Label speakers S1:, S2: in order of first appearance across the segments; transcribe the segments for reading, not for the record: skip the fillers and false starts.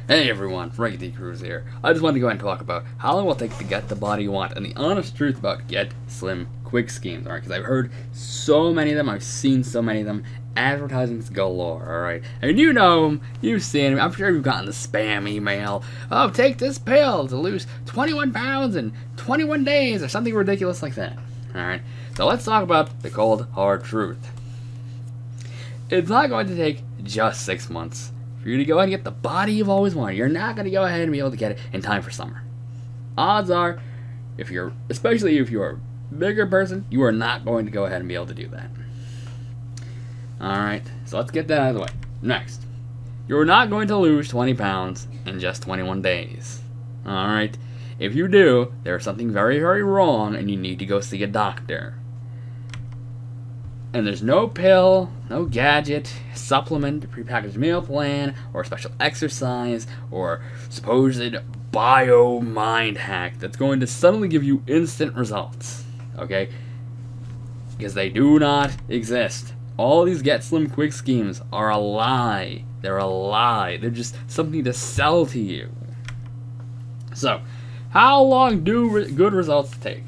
S1: Hey everyone, Frank D. Cruz here. I just wanted to go ahead and talk about how long it will take to get the body you want and the honest truth about Get Slim Quick schemes, alright? Because I've heard so many of them, I've seen so many of them, advertisements galore, alright? And you know them, you've seen them, I'm sure you've gotten the spam email, oh, take this pill to lose 21 pounds in 21 days, or something ridiculous like that, alright? So let's talk about the cold, hard truth. It's not going to take just 6 months for you to go ahead and get the body you've always wanted. You're not going to go ahead and be able to get it in time for summer. Odds are, especially if you're a bigger person, you are not going to go ahead and be able to do that. Alright, so let's get that out of the way. Next, you're not going to lose 20 pounds in just 21 days. Alright, if you do, there's something very, very wrong and you need to go see a doctor. And there's no pill, no gadget, supplement, prepackaged meal plan, or special exercise, or supposed bio mind hack that's going to suddenly give you instant results. Okay? Because they do not exist. All these Get Slim Quick schemes are a lie. They're a lie. They're just something to sell to you. So, how long do good results take?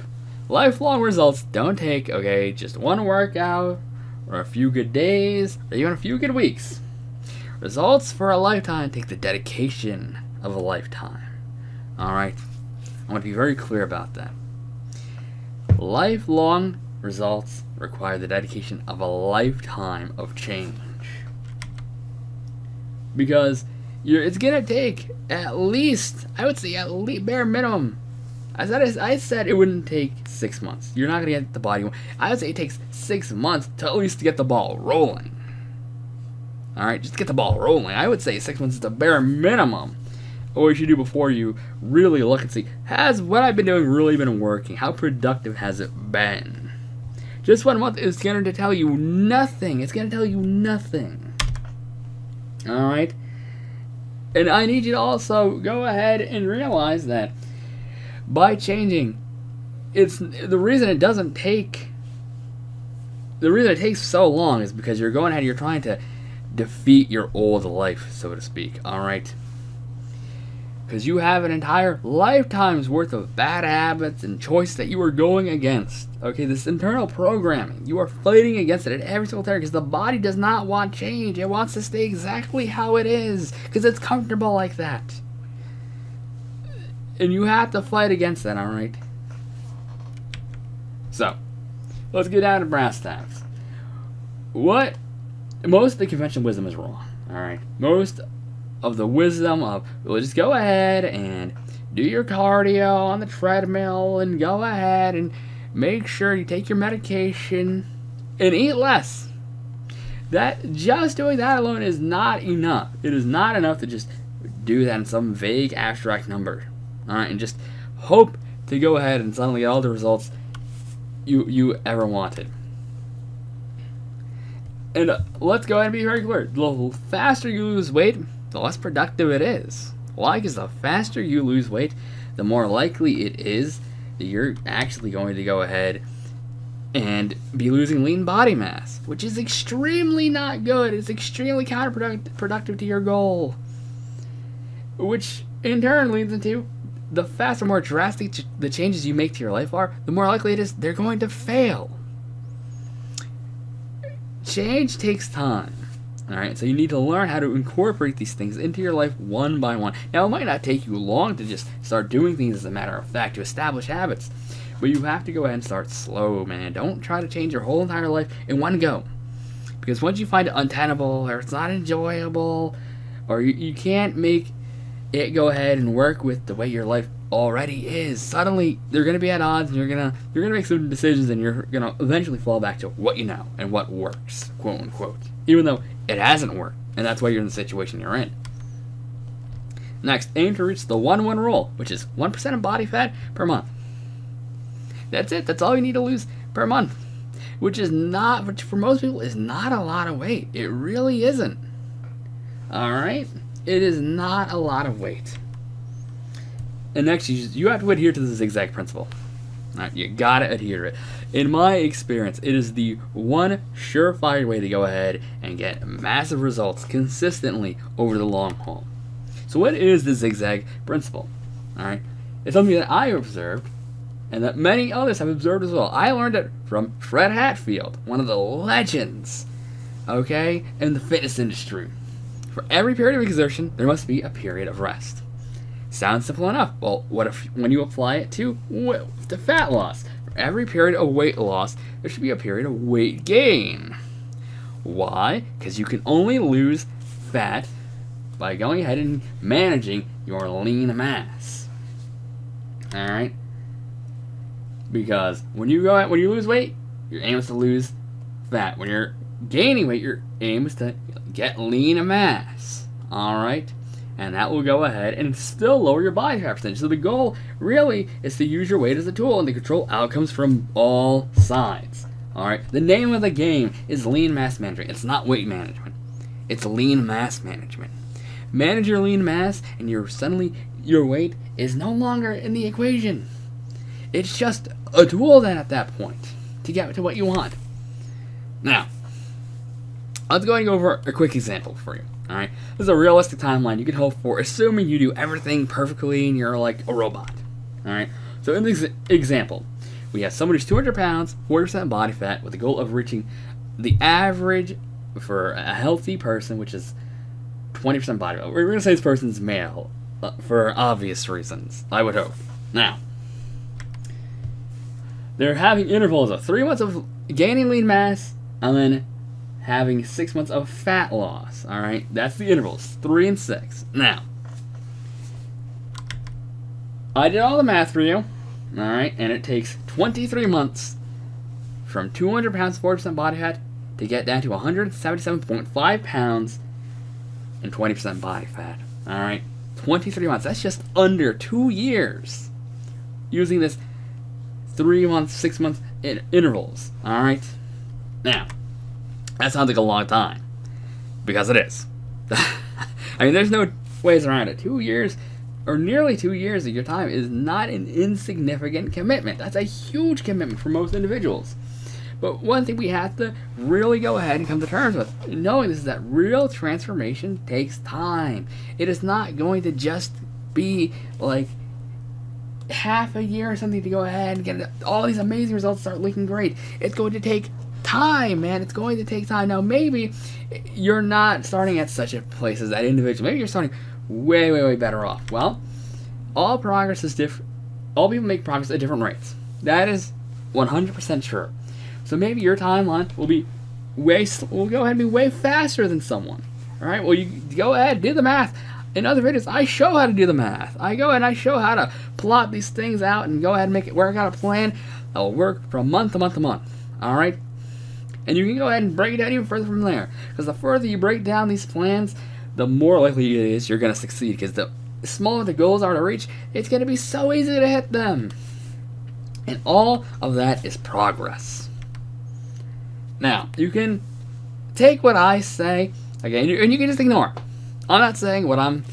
S1: Lifelong results don't take, okay, just one workout, or a few good days, or even a few good weeks. Results for a lifetime take the dedication of a lifetime. Alright? I want to be very clear about that. Lifelong results require the dedication of a lifetime of change. Because it's going to take at least, I would say at least bare minimum, I said it wouldn't take 6 months. You're not going to get the body. I would say it takes 6 months to at least get the ball rolling. Alright, just get the ball rolling. I would say 6 months is the bare minimum. What you should do before you really look and see, has what I've been doing really been working? How productive has it been? Just 1 month is going to tell you nothing. It's going to tell you nothing. Alright? And I need you to also go ahead and realize that by changing, it's the reason it takes so long is because you're going ahead and you're trying to defeat your old life, so to speak, alright? Because you have an entire lifetime's worth of bad habits and choices that you are going against. Okay, this internal programming, you are fighting against it at every single turn because the body does not want change. It wants to stay exactly how it is because it's comfortable like that. And you have to fight against that, alright? So, let's get down to brass tacks. Most of the conventional wisdom is wrong, alright? Most of the wisdom of, well, just go ahead and do your cardio on the treadmill and go ahead and make sure you take your medication and eat less. That just doing that alone is not enough. It is not enough to just do that in some vague abstract number. Alright, and just hope to go ahead and suddenly get all the results you ever wanted. And let's go ahead and be very clear. The faster you lose weight, the less productive it is. Why? Because the faster you lose weight, the more likely it is that you're actually going to go ahead and be losing lean body mass, which is extremely not good. It's extremely counterproductive to your goal. Which in turn leads into the faster, more drastic the changes you make to your life are, the more likely it is they're going to fail. Change takes time. Alright, so you need to learn how to incorporate these things into your life one by one. Now, it might not take you long to just start doing things as a matter of fact, to establish habits. But you have to go ahead and start slow, man. Don't try to change your whole entire life in one go. Because once you find it untenable, or it's not enjoyable, or you can't make it go ahead and work with the way your life already is, suddenly they're going to be at odds, and you're gonna make some decisions, and you're gonna eventually fall back to what you know and what works, quote unquote, even though it hasn't worked, and that's why you're in the situation you're in. Next, aim to reach the 1-1 rule, which is 1% of body fat per month. That's it. That's all you need to lose per month, which for most people is not a lot of weight. It really isn't. All right. It is not a lot of weight. And next, you have to adhere to the zigzag principle. All right, you gotta adhere to it. In my experience, it is the one surefire way to go ahead and get massive results consistently over the long haul. So what is the zigzag principle? All right, it's something that I observed and that many others have observed as well. I learned it from Fred Hatfield, one of the legends, okay, in the fitness industry. For every period of exertion, there must be a period of rest. Sounds simple enough. Well, what if when you apply it to fat loss? For every period of weight loss, there should be a period of weight gain. Why? Because you can only lose fat by going ahead and managing your lean mass. All right. Because when you lose weight, your aim is to lose fat. When you're gaining weight, your aim is to get lean mass. All right. And that will go ahead and still lower your body fat percentage. So the goal really is to use your weight as a tool and to control outcomes from all sides. Alright, the name of the game is lean mass management. It's not weight management. It's lean mass management. Manage your lean mass and your weight is no longer in the equation. It's just a tool then at that point to get to what you want. Now, let's go and go over a quick example for you. Alright, this is a realistic timeline you could hope for, assuming you do everything perfectly and you're like a robot. Alright, so in this example, we have someone who's 200 pounds, 40% body fat, with the goal of reaching the average for a healthy person, which is 20% body fat. We're going to say this person's male, for obvious reasons, I would hope. Now, they're having intervals of 3 months of gaining lean mass, and then having 6 months of fat loss. Alright, that's the intervals, 3 and 6. Now, I did all the math for you. Alright, and it takes 23 months from 200 pounds, 40% body fat, to get down to 177.5 pounds and 20% body fat. Alright, 23 months. That's just under 2 years using this 3 month, 6 month intervals. Alright, now, that sounds like a long time, because it is. I mean, there's no ways around it. 2 years, or nearly 2 years of your time, is not an insignificant commitment. That's a huge commitment for most individuals. But one thing we have to really go ahead and come to terms with, knowing this, is that real transformation takes time. It is not going to just be like half a year or something to go ahead and get all these amazing results, start looking great. It's going to take time, man. It's going to take time. Now, maybe you're not starting at such a place as that individual. Maybe you're starting way, way, way better off. Well, all progress is different. All people make progress at different rates. That is 100% sure. So maybe your timeline will go ahead and be way faster than someone. All right. Well, you go ahead, do the math. In other videos, I show how to do the math. I go ahead and I show how to plot these things out and go ahead and work out a plan that will work from month to month to month. All right. And you can go ahead and break it down even further from there. Because the further you break down these plans, the more likely it is you're going to succeed. Because the smaller the goals are to reach, it's going to be so easy to hit them. And all of that is progress. Now, you can take what I say, okay, and you can just ignore it. I'm not saying what I'm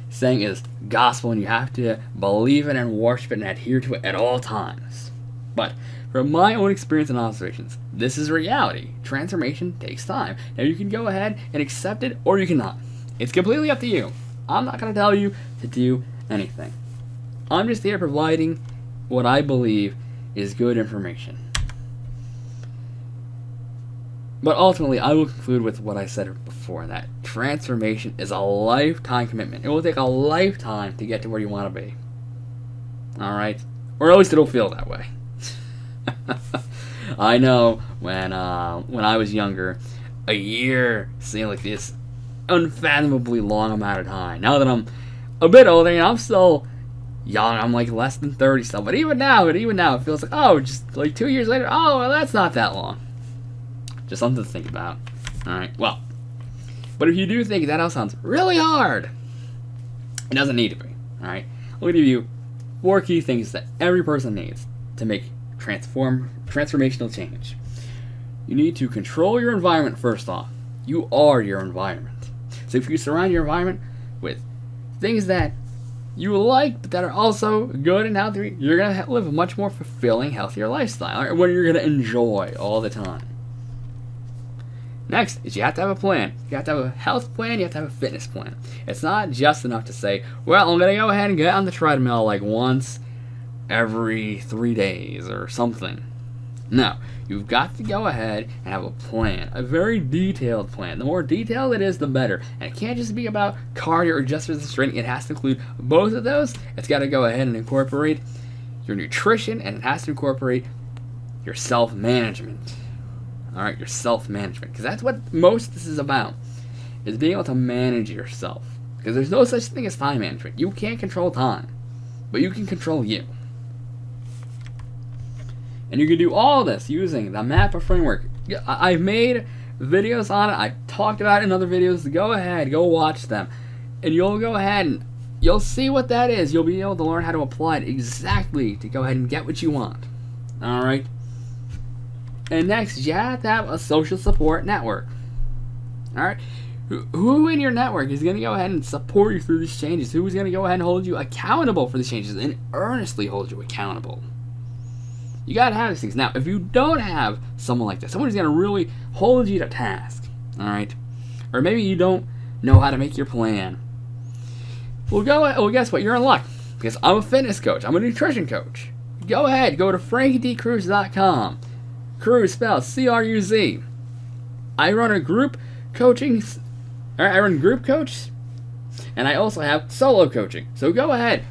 S1: saying is gospel and you have to believe it and worship it and adhere to it at all times. But from my own experience and observations, this is reality. Transformation takes time. Now, you can go ahead and accept it, or you cannot. It's completely up to you. I'm not going to tell you to do anything. I'm just here providing what I believe is good information. But ultimately, I will conclude with what I said before, that transformation is a lifetime commitment. It will take a lifetime to get to where you want to be. Alright? Or at least it'll feel that way. I know when I was younger, a year seemed like this unfathomably long amount of time. Now that I'm a bit older, I'm still young. I'm like less than 30 still. But even now, it feels like, oh, just like 2 years later, oh, well, that's not that long. Just something to think about. Alright, well. But if you do think that all sounds really hard, it doesn't need to be. Alright? I'm going to give you 4 key things that every person needs to make transformational change. You need to control your environment first off. You are your environment. So if you surround your environment with things that you like, but that are also good and healthy, you're going to live a much more fulfilling, healthier lifestyle. Right? What you're going to enjoy all the time. Next is you have to have a plan. You have to have a health plan, you have to have a fitness plan. It's not just enough to say, well, I'm going to go ahead and get on the treadmill like once every 3 days or something. No, you've got to go ahead and have a plan, a very detailed plan. The more detailed it is, the better. And it can't just be about cardio or just resistance training. It has to include both of those. It's got to go ahead and incorporate your nutrition, and it has to incorporate your self-management. All right, your self-management, because that's what most of this is about, is being able to manage yourself. Because there's no such thing as time management. You can't control time, but you can control you. And you can do all this using the MAPA framework. I've made videos on it. I've talked about it in other videos. Go ahead, go watch them. And you'll go ahead and you'll see what that is. You'll be able to learn how to apply it exactly to go ahead and get what you want. All right? And next, you have to have a social support network. All right? Who in your network is going to go ahead and support you through these changes? Who is going to go ahead and hold you accountable for these changes and earnestly hold you accountable? You got to have these things. Now, if you don't have someone like this, someone who's going to really hold you to task, all right? Or maybe you don't know how to make your plan. Well, guess what? You're in luck, because I'm a fitness coach. I'm a nutrition coach. Go ahead. Go to frankiedcruz.com. Cruz spelled C-R-U-Z. I run a group coaching. I run group coach, and I also have solo coaching. So go ahead.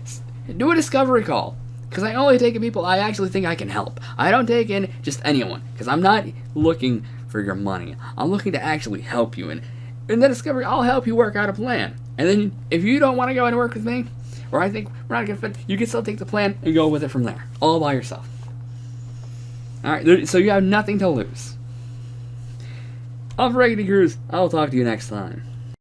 S1: Do a discovery call. Because I only take in people I actually think I can help. I don't take in just anyone. Because I'm not looking for your money. I'm looking to actually help you. And in the discovery, I'll help you work out a plan. And then if you don't want to go and work with me, or I think we're not a good fit, you can still take the plan and go with it from there. All by yourself. Alright, so you have nothing to lose. I'm Fred Hatfield. I'll talk to you next time.